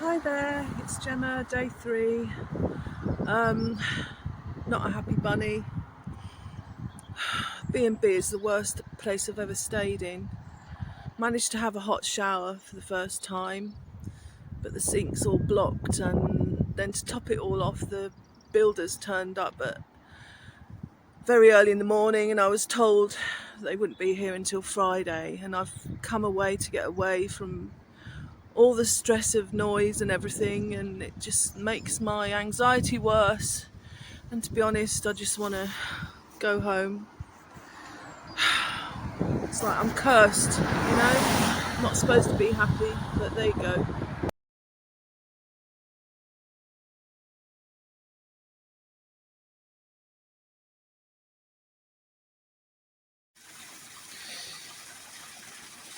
Hi there, it's Gemma, day 3. Not a happy bunny. B&B is the worst place I've ever stayed in. Managed to have a hot shower for the first time, but the sink's all blocked, and then to top it all off, the builders turned up at very early in the morning, and I was told they wouldn't be here until Friday, and I've come away to get away from all the stress of noise and everything, and it just makes my anxiety worse. And to be honest, I just want to go home. It's like I'm cursed, I'm not supposed to be happy, but there you go.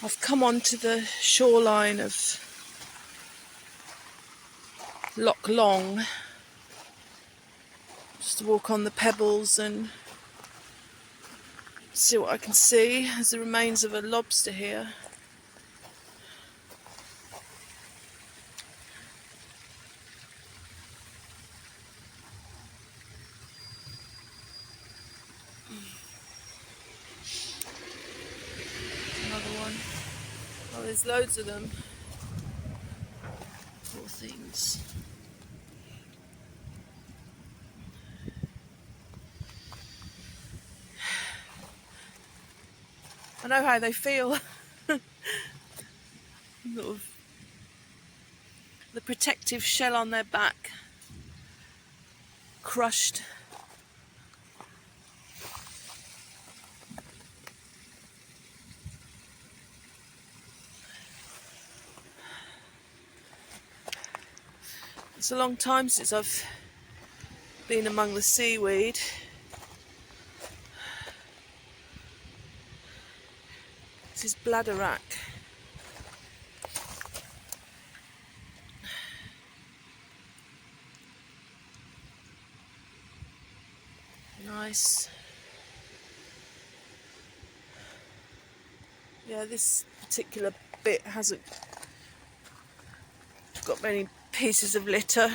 I've come onto the shoreline of Loch Long just to walk on the pebbles and see what I can see. There's the remains of a lobster here. Another one. Oh, there's loads of them. Poor things. I know how they feel. Sort of the protective shell on their back crushed. It's a long time since I've been among the seaweed. This is bladderwrack. Nice. Yeah, this particular bit hasn't got many pieces of litter.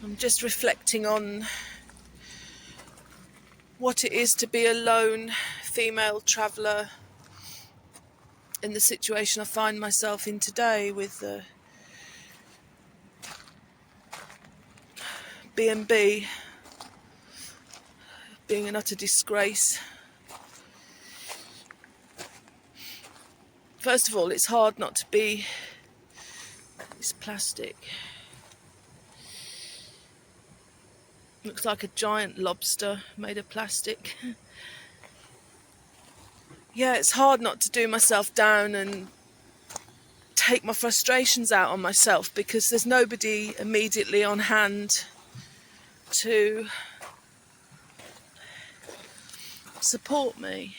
I'm just reflecting on what it is to be a lone female traveller in the situation I find myself in today, with the B&B being an utter disgrace. First of all, it's hard not to be. It's plastic. Looks like a giant lobster made of plastic. Yeah, it's hard not to do myself down and take my frustrations out on myself, because there's nobody immediately on hand to support me.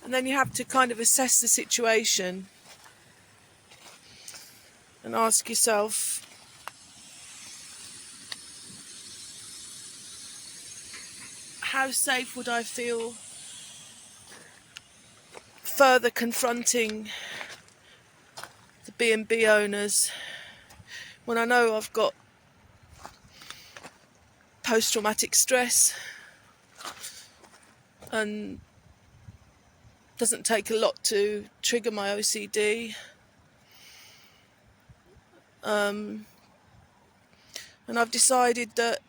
And then you have to kind of assess the situation and ask yourself, how safe would I feel further confronting the B&B owners when I know I've got post-traumatic stress, and doesn't take a lot to trigger my OCD. And I've decided that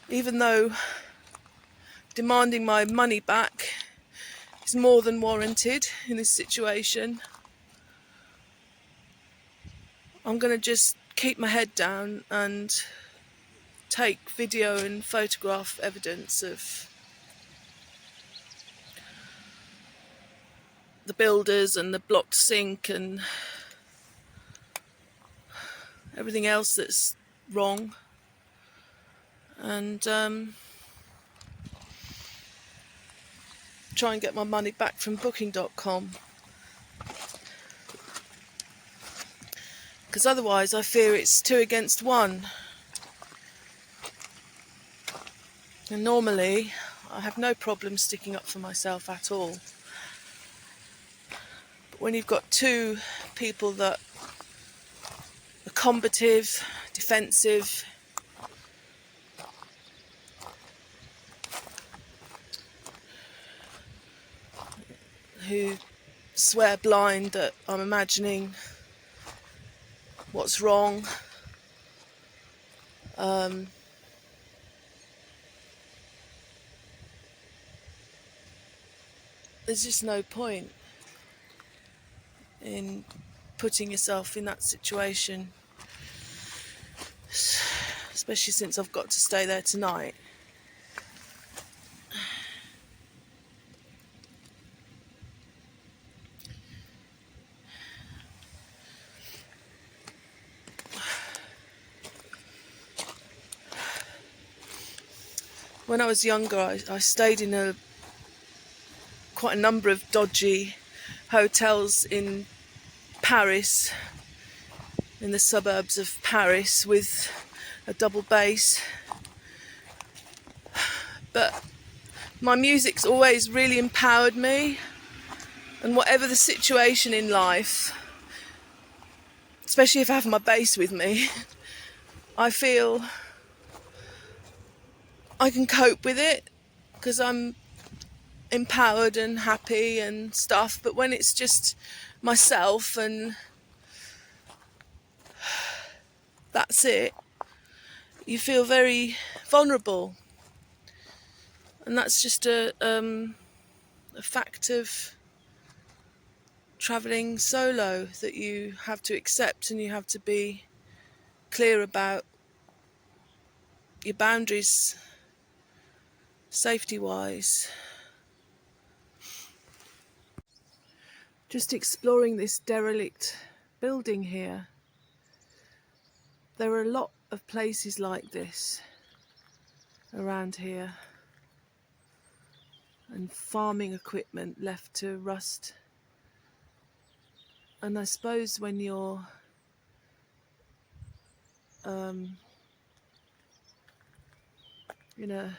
even though demanding my money back is more than warranted in this situation, I'm going to just keep my head down and take video and photograph evidence of the builders and the blocked sink and everything else that's wrong. And try and get my money back from booking.com, because otherwise I fear it's 2 against 1. And normally I have no problem sticking up for myself at all. But when you've got 2 people that are combative, defensive, who swear blind that I'm imagining what's wrong, there's just no point in putting yourself in that situation, especially since I've got to stay there tonight. When I was younger, I stayed in quite a number of dodgy hotels in Paris, in the suburbs of Paris, with a double bass. But my music's always really empowered me, and whatever the situation in life, especially if I have my bass with me, I feel I can cope with it because I'm empowered and happy and stuff. But when it's just myself and that's it, you feel very vulnerable, and that's just a fact of travelling solo that you have to accept, and you have to be clear about your boundaries safety wise. Just exploring this derelict building here. There are a lot of places like this around here, and farming equipment left to rust. And I suppose when you're in a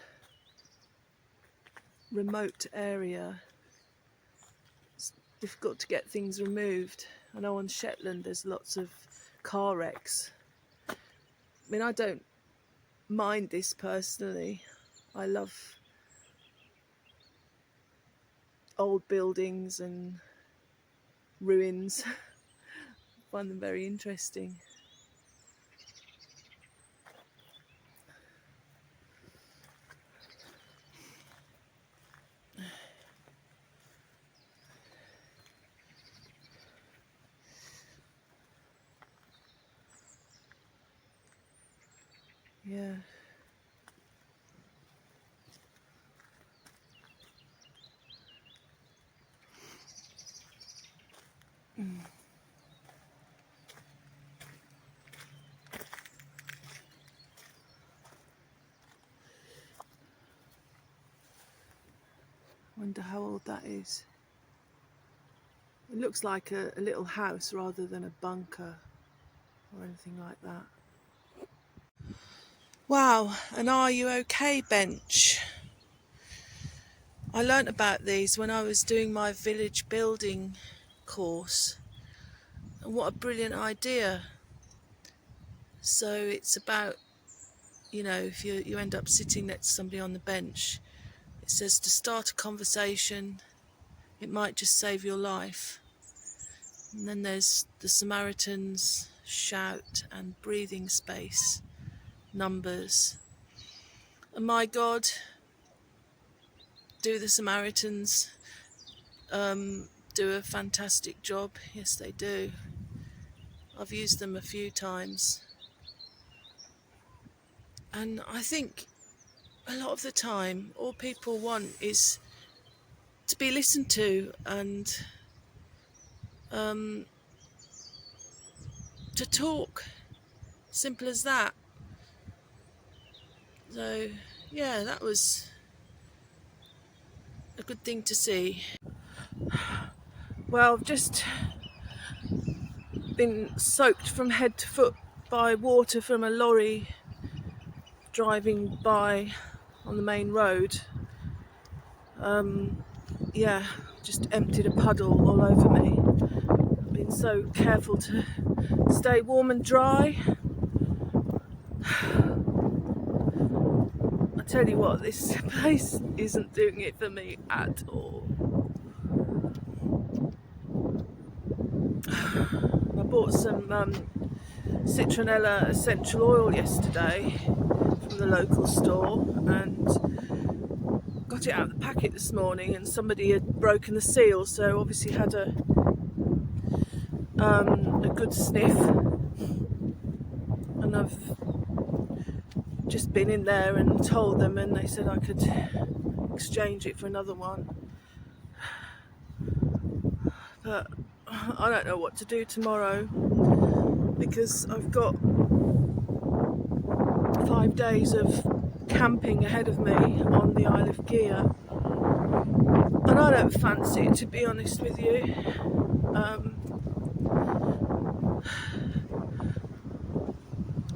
remote area, it's difficult to get things removed. I know on Shetland there's lots of car wrecks. I mean, I don't mind this personally. I love old buildings and ruins. I find them very interesting. Yeah. Wonder how old that is. It looks like a little house rather than a bunker or anything like that. Wow, an Are You OK bench. I learnt about these when I was doing my village building course, and what a brilliant idea. So it's about, if you end up sitting next to somebody on the bench, it says to start a conversation, it might just save your life. And then there's the Samaritans, shout and breathing space, numbers. And my God, do the Samaritans do a fantastic job. Yes, they do. I've used them a few times. And I think a lot of the time, all people want is to be listened to and to talk. Simple as that. So, yeah, that was a good thing to see. Well, I've just been soaked from head to foot by water from a lorry driving by on the main road. Yeah, just emptied a puddle all over me. I've been so careful to stay warm and dry. I tell you what, this place isn't doing it for me at all. I bought some citronella essential oil yesterday from the local store and got it out of the packet this morning, and somebody had broken the seal, so obviously had a good sniff, and I've just been in there and told them, and they said I could exchange it for another one, but I don't know what to do tomorrow because I've got 5 days of camping ahead of me on the Isle of Gia, and I don't fancy it, to be honest with you.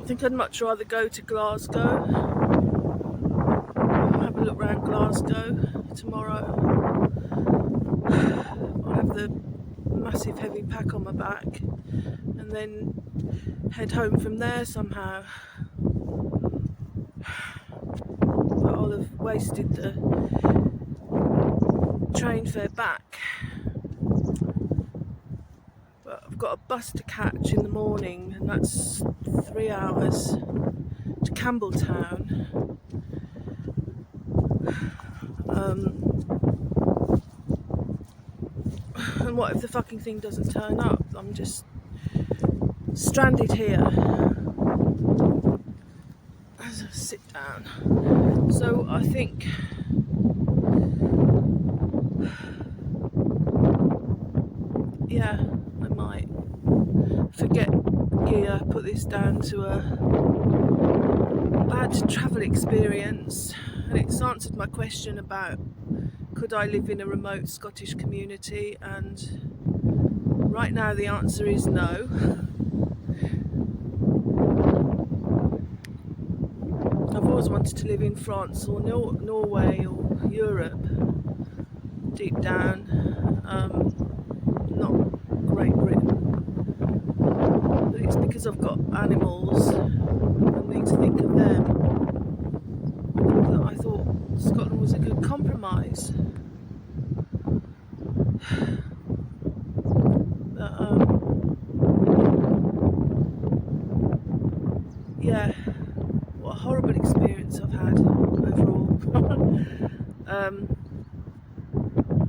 I think I'd much rather go to Glasgow, have a look around Glasgow tomorrow. I'll have the massive heavy pack on my back and then head home from there somehow. But I'll have wasted the train fare back. But I've got a bus to catch in the morning, and that's 3 hours to Campbelltown. And what if the fucking thing doesn't turn up? I'm just stranded here as I sit down. So I think yeah, I might forget Gia, put this down to a bad travel experience, and it's answered my question about could I live in a remote Scottish community, and right now the answer is no. I've always wanted to live in France or Norway or Europe, deep down, not Great Britain, but it's because I've got animals and need to think of them that I thought Scotland was a good compromise. But, yeah, what a horrible experience I've had overall.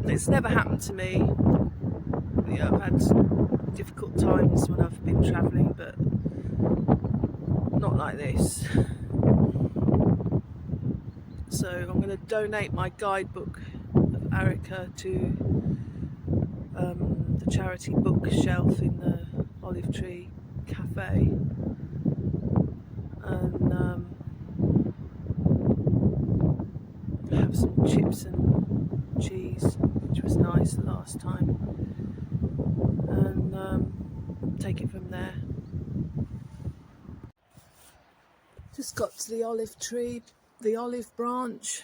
It's never happened to me. Yeah, I've had difficult times when I've been travelling, but not like this. So I'm going to donate my guidebook of Arica to the charity bookshelf in the Olive Tree Cafe, and have some chips and cheese, which was nice the last time, and take it from there. Just got to the olive tree, the olive branch,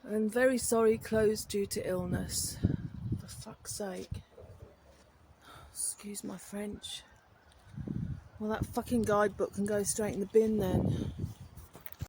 and very sorry, closed due to illness. For fuck's sake. Excuse my French. Well, that fucking guidebook can go straight in the bin then.